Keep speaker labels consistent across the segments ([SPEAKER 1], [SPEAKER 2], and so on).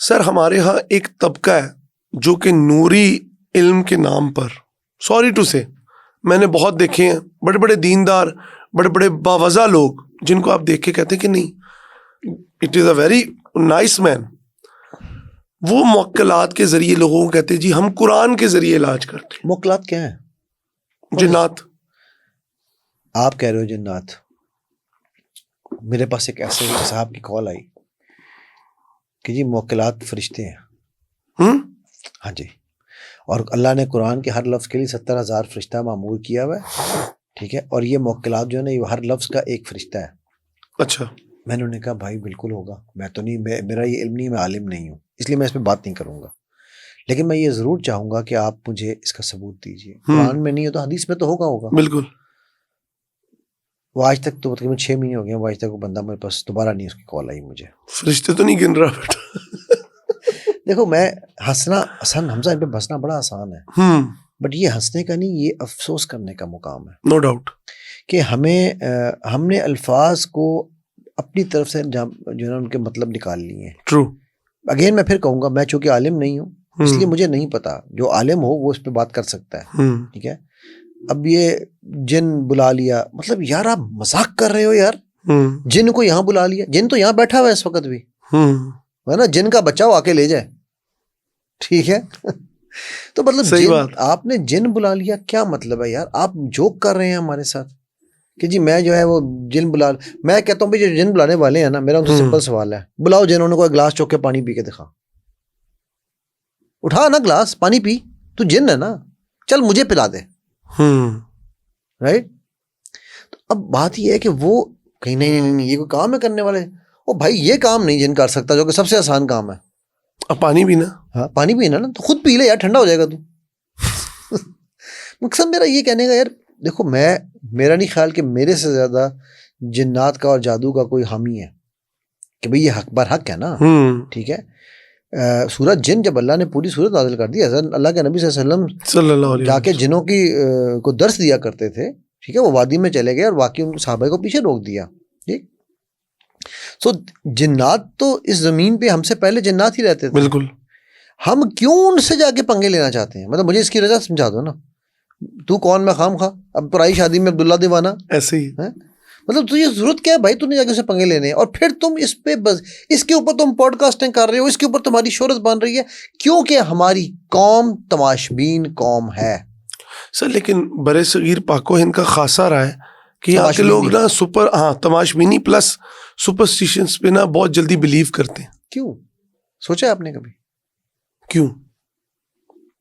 [SPEAKER 1] سر ہمارے ہاں ایک طبقہ ہے جو کہ نوری علم کے نام پر، سوری ٹو سے، میں نے بہت دیکھے ہیں بڑے بڑے دیندار، بڑے بڑے باوضع لوگ جن کو آپ دیکھ کے کہتے ہیں کہ نہیں it is a very nice man, وہ موکلات کے ذریعے لوگوں کو کہتے ہیں جی ہم قرآن کے ذریعے علاج کرتے ہیں۔
[SPEAKER 2] موکلات کیا ہیں؟
[SPEAKER 1] جنات۔
[SPEAKER 2] آپ کہہ رہے ہو جنات، میرے پاس ایک ایسے صاحب کی کال آئی کہ جی موکلات فرشتے ہیں۔ ہاں جی، اور اللہ نے قرآن کے ہر لفظ کے لیے 70,000 فرشتہ معمور کیا ہوا ہے، ٹھیک ہے، اور یہ موکلات جو ہے نا یہ ہر لفظ کا ایک فرشتہ ہے۔
[SPEAKER 1] اچھا،
[SPEAKER 2] میں نے انہیں کہا بھائی بالکل ہوگا، میں تو نہیں، میرا یہ علم نہیں، میں عالم نہیں ہوں، اس لیے میں اس پہ بات نہیں کروں گا، لیکن میں یہ ضرور چاہوں گا کہ آپ مجھے اس کا ثبوت دیجیے۔ قرآن میں نہیں ہے تو حدیث میں تو ہوگا۔
[SPEAKER 1] بالکل۔
[SPEAKER 2] وہ آج تک تو تقریباً 6 مہینے ہو گئے، وہ آج تک وہ بندہ میرے پاس دوبارہ نہیں، اس کی کال آئی مجھے۔
[SPEAKER 1] فرشتے تو نہیں گن رہا بیٹا۔
[SPEAKER 2] دیکھو میں ہنسنا آسان، حمزہ ان پہ ہنسنا بڑا آسان ہے، بٹ یہ ہنسنے کا نہیں، یہ افسوس کرنے کا مقام ہے۔
[SPEAKER 1] نو ڈاؤٹ
[SPEAKER 2] کہ ہم نے الفاظ کو اپنی طرف سے جو ہے نا ان کے مطلب نکال لیے ہیں۔
[SPEAKER 1] ٹرو۔
[SPEAKER 2] اگین میں پھر کہوں گا، میں چونکہ عالم نہیں ہوں اس لیے مجھے نہیں پتا، جو عالم ہو وہ اس پہ بات کر سکتا ہے، ٹھیک ہے۔ اب یہ جن بلا لیا، مطلب یار آپ مذاق کر رہے ہو یار، جن کو یہاں بلا لیا، جن تو یہاں بیٹھا ہوا ہے اس وقت بھی، ہے نا، جن کا بچہ وہ آ کے لے جائے، ٹھیک ہے۔ تو مطلب آپ نے جن بلا لیا، کیا مطلب ہے یار؟ آپ جوک کر رہے ہیں ہمارے ساتھ کہ جی میں جو ہے وہ جن میں کہتا ہوں بھائی جو جن بلانے والے ہیں نا، میرا ان سے سمپل سوال ہے، بلاؤ جن، انہوں کو گلاس چوک کے پانی پی کے دکھا، اٹھا نا گلاس پانی پی، تو جن ہے نا، چل مجھے پلا دے، رائٹ۔ تو اب بات یہ ہے کہ وہ کہیں نہیں یہ کوئی کام ہے کرنے والے، او بھائی یہ کام نہیں جن کر سکتا، جو کہ سب سے آسان کام ہے۔
[SPEAKER 1] اب پانی پینا،
[SPEAKER 2] ہاں پانی پینا نا، تو خود پی لے یار، ٹھنڈا ہو جائے گا تو۔ مقصد میرا یہ کہنے کا یار، دیکھو میرا نہیں خیال کہ میرے سے زیادہ جنات کا اور جادو کا کوئی حامی ہے، کہ بھئی یہ حق بر حق ہے نا، ٹھیک ہے۔ سورہ جن جب اللہ نے پوری سورت نازل کر دی، حضرت اللہ کے نبی صلی اللہ علیہ وسلم جا کے جنوں کی کو درس دیا کرتے تھے، ٹھیک ہے، وہ وادی میں چلے گئے اور واقعی ان صحابہ کو پیچھے روک دیا، ٹھیک۔ سو جنات تو اس زمین پہ ہم سے پہلے جنات ہی رہتے تھے،
[SPEAKER 1] بالکل۔
[SPEAKER 2] ہم کیوں ان سے جا کے پنگے لینا چاہتے ہیں؟ مطلب مجھے اس کی وجہ سمجھا دو نا، تو کون میں خام خواہ، اب پرائی شادی میں عبداللہ دیوانہ
[SPEAKER 1] ایسے ہی،
[SPEAKER 2] مطلب تجھے ضرورت کیا ہے بھائی، تو نے جا کے اسے پنگے لینے ہیں، اور پھر تم اس پہ بس اس کے اوپر تم پوڈ کاسٹنگ کر رہے ہو، اس کے اوپر تمہاری شہرت بن رہی ہے، کیونکہ ہماری قوم تماشبین قوم ہے۔
[SPEAKER 1] سر لیکن برے صغیر پاک و ہند کا خاصا رہا ہے کہ یہاں کے لوگ نا تماشبینی پلس سپرسٹیشنز پہ نا بہت جلدی بلیو کرتے ہیں۔
[SPEAKER 2] کیوں سوچا آپ نے کبھی؟
[SPEAKER 1] کیوں؟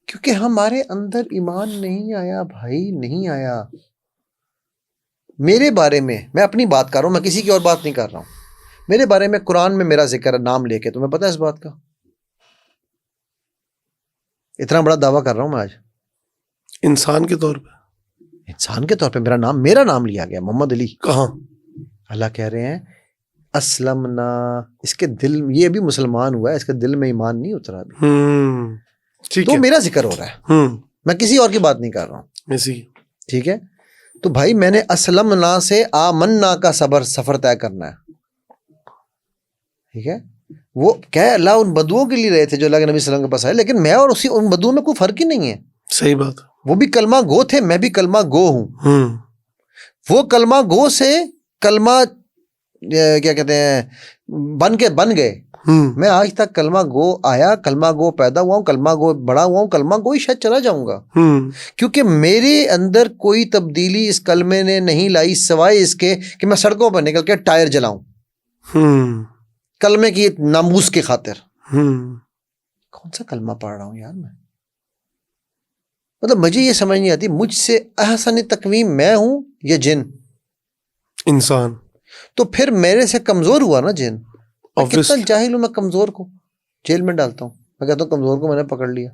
[SPEAKER 2] کیونکہ ہمارے اندر ایمان نہیں آیا بھائی، نہیں آیا۔ میرے بارے میں اپنی بات کر رہا ہوں، میں کسی کی اور بات نہیں کر رہا ہوں، میرے بارے میں قرآن میں میرا ذکر ہے نام لے کے، تمہیں پتہ ہے اس بات کا؟ اتنا بڑا دعویٰ کر رہا ہوں میں آج
[SPEAKER 1] انسان کے طور پہ
[SPEAKER 2] میرا نام لیا گیا، محمد علی۔
[SPEAKER 1] کہاں؟
[SPEAKER 2] اللہ کہہ رہے ہیں اسلمنا، اس کے دل، یہ بھی مسلمان ہوا ہے، اس کے دل میں ایمان نہیں اترا ابھی، تو میرا ذکر ہو رہا ہے، میں کسی اور کی بات نہیں کر رہا ہوں، ٹھیک ہے۔ تو بھائی میں نے اسلمنا سے آمنا کا سفر طے کرنا ہے، ٹھیک ہے۔ وہ کیا ہے، اللہ ان بدوؤں کے لیے رہے تھے جو اللہ کے نبی صلی اللہ علیہ وسلم کے پاس آئے، لیکن میں اور ان بدوؤں میں کوئی فرق ہی نہیں ہے۔
[SPEAKER 1] صحیح بات۔
[SPEAKER 2] وہ بھی کلمہ گو تھے، میں بھی کلمہ گو ہوں۔ وہ کلمہ گو سے کلمہ کیا کہتے ہیں بن گئے، میں آج تک کلمہ گو آیا، کلمہ گو پیدا ہوا ہوں، کلمہ گو بڑا ہوا ہوں، کلمہ گو ہی شاید چلا جاؤں گا، کیونکہ میرے اندر کوئی تبدیلی اس کلمے نے نہیں لائی سوائے اس کے کہ میں سڑکوں پر نکل کے ٹائر جلاؤں کلمے کی ناموس کی خاطر۔ کون سا کلمہ پڑھ رہا ہوں یار میں؟ مطلب مجھے یہ سمجھ نہیں آتی، مجھ سے احسن تقویم میں ہوں یا جن؟
[SPEAKER 1] انسان۔
[SPEAKER 2] تو پھر میرے سے کمزور ہوا نا جن، کتنا جاہل ہوں میں، کمزور کو جیل میں ڈالتا ہوں، میں کہتا ہوں کمزور کو میں نے پکڑ لیا،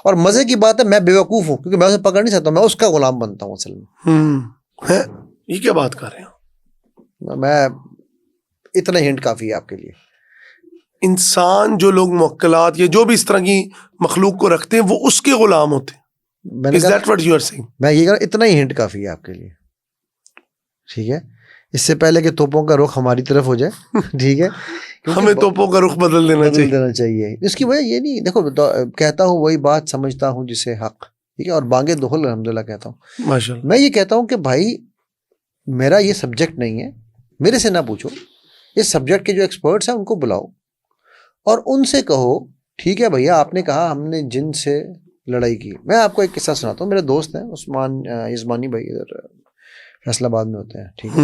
[SPEAKER 2] اور مزے کی بات ہے میں بے وقوف ہوں کیونکہ میں اسے پکڑ نہیں سکتا، میں اس کا غلام بنتا ہوں اصل میں۔
[SPEAKER 1] یہ کیا بات کر رہے ہیں؟
[SPEAKER 2] میں اتنا ہنٹ کافی ہے آپ کے لیے۔
[SPEAKER 1] انسان جو لوگ موکلات یا جو بھی اس طرح کی مخلوق کو رکھتے ہیں وہ اس کے غلام ہوتے ہیں۔
[SPEAKER 2] میں یہ کہہ رہا اتنا ہی ہنٹ کافی ہے آپ کے لیے، ٹھیک ہے۔ اس سے پہلے کہ توپوں کا رخ ہماری طرف ہو جائے، ٹھیک ہے،
[SPEAKER 1] ہمیں توپوں کا رخ بدل دینا
[SPEAKER 2] چاہیے. اس کی وجہ یہ نہیں، دیکھو کہتا ہوں وہی بات، سمجھتا ہوں جسے حق، ٹھیک ہے، اور بانگے دہل الحمدللہ کہتا ہوں.
[SPEAKER 1] ماشاءاللہ.
[SPEAKER 2] میں یہ کہتا ہوں کہ بھائی میرا یہ سبجیکٹ نہیں ہے، میرے سے نہ پوچھو، اس سبجیکٹ کے جو ایکسپرٹس ہیں ان کو بلاؤ اور ان سے کہو ٹھیک ہے بھیا آپ نے کہا ہم نے جن سے لڑائی کی. میں آپ کو ایک قصہ سناتا ہوں. میرے دوست ہیں عثمان عثمانی بھائی، ادھر فیصل آباد میں ہوتے ہیں، ٹھیک ہے.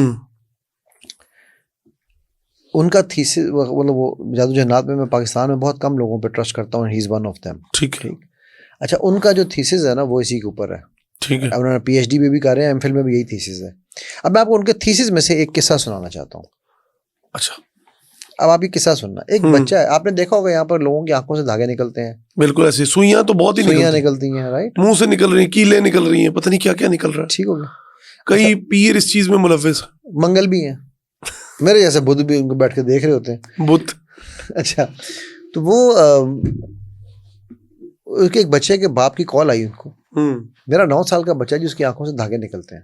[SPEAKER 2] ان کا تھیسس، مطلب وہ جادو جنات میں پاکستان میں بہت کم لوگوں پہ ٹرسٹ کرتا ہوں، ہی از ون آف دیم.
[SPEAKER 1] ٹھیک ہے.
[SPEAKER 2] اچھا ان کا جو تھیسس ہے نا وہ اسی کے اوپر ہے.
[SPEAKER 1] ٹھیک ہے.
[SPEAKER 2] انہوں نے پی ایچ ڈی میں بھی کر رہے ہیں، ایم فل میں بھی یہی تھیسس ہے. اب میں آپ کو ان کے تھیسس میں سے ایک قصہ سنانا چاہتا ہوں.
[SPEAKER 1] اچھا
[SPEAKER 2] اب آپ یہ قصہ سننا. ایک بچہ ہے، آپ نے دیکھا ہوگا یہاں پر لوگوں کی آنکھوں سے دھاگے نکلتے ہیں.
[SPEAKER 1] بالکل ایسی سوئیاں تو بہت ہی
[SPEAKER 2] سوئیاں نکلتی ہیں، رائٹ،
[SPEAKER 1] منہ سے نکل رہی ہیں، کیلیں نکل رہی ہیں، پتہ نہیں کیا کیا نکل رہا ہے.
[SPEAKER 2] ٹھیک ہو گیا.
[SPEAKER 1] کئی پیر اس چیز میں ملوث ہیں.
[SPEAKER 2] منگل بھی ہیں میرے جیسے، بدھ بھی ان کو بیٹھ کے دیکھ رہے ہوتے ہیں.
[SPEAKER 1] بدھ.
[SPEAKER 2] اچھا تو وہ ایک بچے کے باپ کی کال آئی ان کو، میرا 9 سال کا بچہ جس کی آنکھوں سے دھاگے نکلتے ہیں.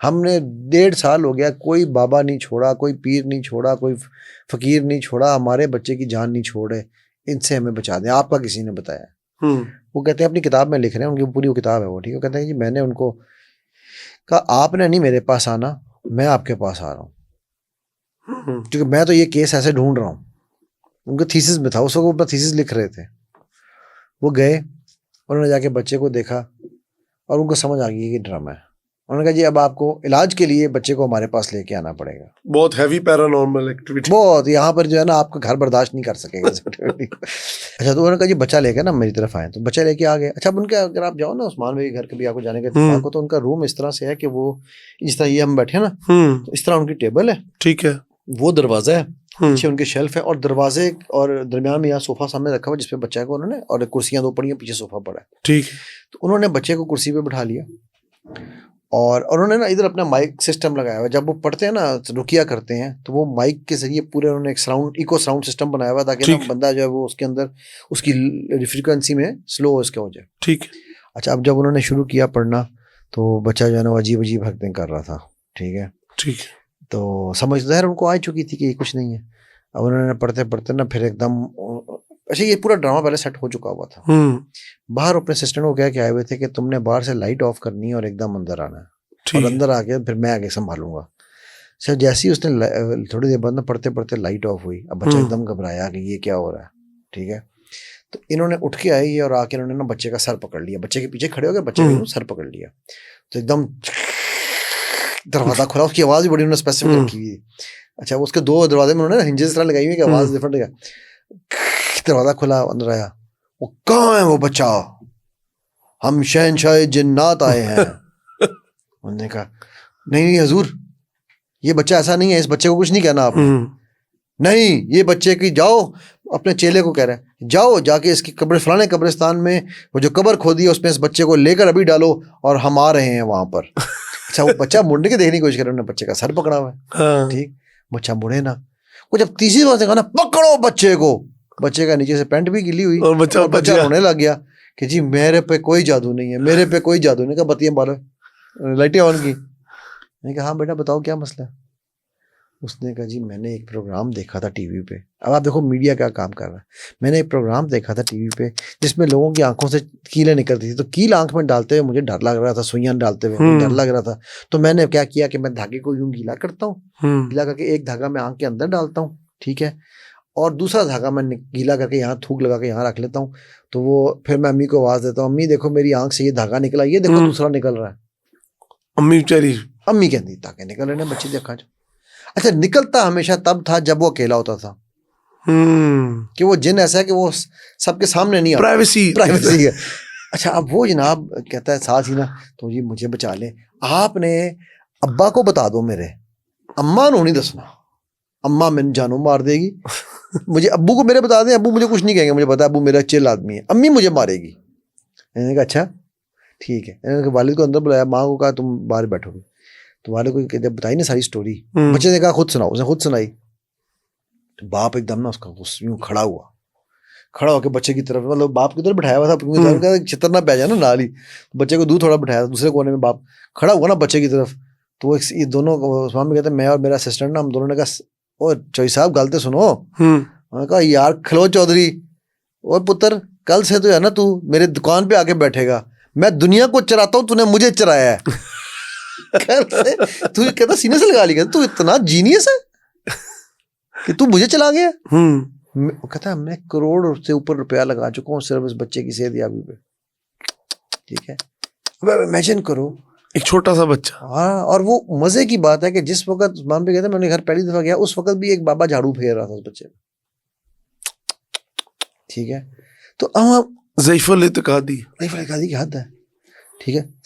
[SPEAKER 2] ہم نے 1.5 سال ہو گیا، کوئی بابا نہیں چھوڑا، کوئی پیر نہیں چھوڑا، کوئی فقیر نہیں چھوڑا، ہمارے بچے کی جان نہیں چھوڑے، ان سے ہمیں بچا دیں. آپ کا کسی نے بتایا. وہ کہتے ہیں اپنی کتاب میں لکھ رہے ہیں، ان کی پوری وہ کتاب ہے وہ، ٹھیک ہے. کہتے ہیں جی میں نے ان کو کہا آپ نے نہیں میرے پاس آنا، میں آپ کے پاس آ رہا ہوں، کیونکہ میں تو یہ کیس ایسے ڈھونڈ رہا ہوں. ان کے تھیسس میں تھا، اس وقت اپنا تھیسس لکھ رہے تھے. وہ گئے، انہوں نے جا کے بچے کو دیکھا اور ان کو سمجھ آ گئی کہ ڈرامہ ہے. انہوں نے کہا جی اب آپ کو علاج کے لیے بچے کو ہمارے پاس لے کے آنا پڑے گا.
[SPEAKER 1] بہت ہیوی پیرانارمل ایکٹیویٹی،
[SPEAKER 2] بہت، یہاں پر جو ہے نا آپ کا گھر برداشت نہیں کر سکے گا. اچھا تو انہوں نے کہا جی بچہ لے کے نا میری طرف آئے، تو بچہ لے کے آ گئے. اچھا اب ان کا اگر آپ جاؤ نا عثمان بھائی گھر کبھی آپ کو جانے کا اتفاق ہو تو ان کا روم اس طرح سے ہے کہ وہ جس طرح یہ ہم بیٹھے نا اس طرح ان کی ٹیبل ہے،
[SPEAKER 1] ٹھیک ہے،
[SPEAKER 2] وہ دروازہ ہے، پیچھے ان کے شیلف ہے، اور دروازے اور درمیان میں یہاں صوفہ سامنے رکھا ہوا جس پہ بچہ کو انہوں نے، اور کرسیاں 2 پڑی ہیں، پیچھے صوفہ پڑا ہے.
[SPEAKER 1] ٹھیک.
[SPEAKER 2] تو انہوں نے بچے کو کرسی پہ بٹھا لیا اور انہوں نے نا ادھر اپنا مائک سسٹم لگایا ہوا. جب وہ پڑھتے ہیں نا رقیہ کرتے ہیں تو وہ مائک کے ذریعے پورے انہوں نے ایک سراؤنڈ ایکو سراؤنڈ سسٹم بنایا ہوا تاکہ نا بندہ جو ہے وہ اس کے اندر اس کی فریکوینسی میں سلو اس کا ہو جائے.
[SPEAKER 1] ٹھیک.
[SPEAKER 2] اچھا اب جب انہوں نے شروع کیا پڑھنا تو بچہ جو ہے نا وہ عجیب عجیب حرکتیں کر رہا تھا. ٹھیک ہے،
[SPEAKER 1] ٹھیک.
[SPEAKER 2] تو سمجھ ظاہر ان کو آ چکی تھی کہ یہ کچھ نہیں ہے. اب انہوں نے پڑھتے پڑھتے نا پھر ایک دم، اچھا یہ پورا ڈرامہ پہلے سیٹ ہو چکا ہوا تھا. باہر اپنے اسسٹنٹ کو کہہ کے آئے ہوئے تھے کہ تم نے باہر سے لائٹ آف کرنی ہے اور ایک دم اندر آنا ہے، اور اندر آ کے پھر میں آگے سنبھالوں گا. سر جیسے ہی اس نے تھوڑی دیر بعد پڑھتے پڑھتے لائٹ آف ہوئی. اب بچہ ایک دم گھبرایا کہ یہ کیا ہو رہا ہے. ٹھیک ہے، تو انہوں نے اٹھ کے آئی اور آ کے انہوں نے نا بچے کا سر پکڑ لیا، بچے کے پیچھے کھڑے ہو گئے، بچے کا سر پکڑ لیا. تو ایک دم دروازہ کھلا، اس کی آواز بھی بڑی انہوں نے اسپیسیفک رکھی ہوئی. اچھا اس کے 2 دروازے میں انہوں نے ہنجز طرح لگائی ہوئی کہ آواز ڈفرنٹ ہے. دروازہ کھلا، اندر آیا. وہ کہاں ہے وہ بچہ؟ ہم شہنشاہ جنات آئے ہیں. انہوں نے کہا نہیں حضور یہ بچہ ایسا نہیں ہے، اس بچے کو کچھ نہیں کہنا آپ نے. نہیں یہ بچے کی، جاؤ اپنے چیلے کو کہہ رہے ہیں جاؤ جا کے اس کی قبر فلانے قبرستان میں وہ جو قبر کھودی ہے اس میں اس بچے کو لے کر ابھی ڈالو اور ہم آ رہے ہیں وہاں پر. اچھا وہ بچہ مڑنے کے دیکھنے کی کوشش کر رہے، انہوں نے بچے کا سر پکڑا ہوا ہے. ٹھیک، بچہ مڑے نا. وہ جب تیسری بار سے کہا نا پکڑو بچے کو، بچے کا نیچے سے پینٹ بھی گلی ہوئی اور بچہ رونے لگ گیا کہ جی میرے پہ کوئی جادو نہیں ہے، میرے پہ کوئی جادو نہیں. کہا بتیاں بالو، لائٹیں آن کی. میں نے کہا ہاں بیٹا بتاؤ کیا مسئلہ ہے. اس نے کہا جی میں نے ایک پروگرام دیکھا تھا ٹی وی پہ. اب آپ دیکھو میڈیا کیا کام کر رہا ہے. میں نے ایک پروگرام دیکھا تھا ٹی وی پہ جس میں لوگوں کی آنکھوں سے کیلیں نکلتی تھی، تو کیل آنکھ میں ڈالتے ہوئے مجھے ڈر لگ رہا تھا، سوئیاں ڈالتے ہوئے ڈر لگ رہا تھا. تو میں نے کیا کیا کہ میں دھاگے کو یوں گیلا کرتا ہوں، گیلا کر کے ایک دھاگا میں آنکھ کے اندر ڈالتا ہوں، ٹھیک ہے، اور دوسرا دھاگا میں گیلا کر کے یہاں تھوک لگا کے یہاں رکھ لیتا ہوں. تو وہ پھر میں امی کو آواز دیتا ہوں، امی دیکھو میری آنکھ سے یہ دھاگا نکلا، یہ دیکھو دوسرا نکل رہا ہے. امی بیچاری امی کہتی دھاگے نکل رہے ہیں بچے کی آنکھوں. اچھا نکلتا ہمیشہ تب تھا جب وہ اکیلا ہوتا تھا، کہ وہ جن ایسا ہے کہ وہ سب کے سامنے نہیں آتا، پرائیویسی ہے. اچھا اب وہ جناب کہتا ہے ساتھ ہی نا تو جی مجھے بچا لیں، آپ نے ابا کو بتا دو میرے، اماں نو نہیں دسنا، اماں میں جانوں مار دے گی. مجھے ابو کو میرے بتا دیں، ابو مجھے کچھ نہیں کہیں گے، مجھے پتا ہے ابو میرا چل آدمی ہے، امی مجھے مارے گی. میں نے کہا اچھا ٹھیک ہے. میں نے والد کو اندر بلایا، ماں کو کہا تم باہر بیٹھو گے. تو والد کو جب بتائی نا ساری سٹوری، بچے نے کہا خود سناؤ. اس نے خود سنائی. تو باپ ایک دم نا اس کا یوں کھڑا ہو کے بچے کی طرف، مطلب باپ کی طرف بٹھایا ہوا تھا، چتر نہ پہ جائے نا نال ہی. بچے کو دودھ تھوڑا بٹھایا تھا دوسرے کونے میں، باپ کھڑا ہوا نا بچے کی طرف. تو وہ یہ دونوں عثمان بھی کہتے ہیں میں اور میرا اسسٹنٹ نا ہم دونوں نے کہا او چوئی صاحب گالتے سنو. میں نے کہا یار کھلو چودھری اور پتر کل سے تو ہے نا تو میرے دکان پہ آ کے بیٹھے گا, میں دنیا کو چراتا ہوں, تو نے مجھے چرایا ہے. تو کہتا سینے سے لگا لی, کہتا تو اتنا جینیس ہے کہ تو مجھے چلا گیا. کہتا میں کروڑ سے اوپر روپیہ لگا چکا ہوں صرف اس بچے کی صحت یابی پہ. ٹھیک ہے, امیجن کرو
[SPEAKER 1] ایک چھوٹا سا بچہ.
[SPEAKER 2] ہاں, اور وہ مزے کی بات ہے کہ جس وقت عثمان پہ کہتے ہیں میں نے گھر پہلی دفعہ گیا, اس وقت بھی ایک بابا جھاڑو پھیر رہا تھا اس بچے. ٹھیک ہے, تو ہم
[SPEAKER 1] ضعیف الاعتقادی
[SPEAKER 2] کی حد ہے. ٹھیک ہے,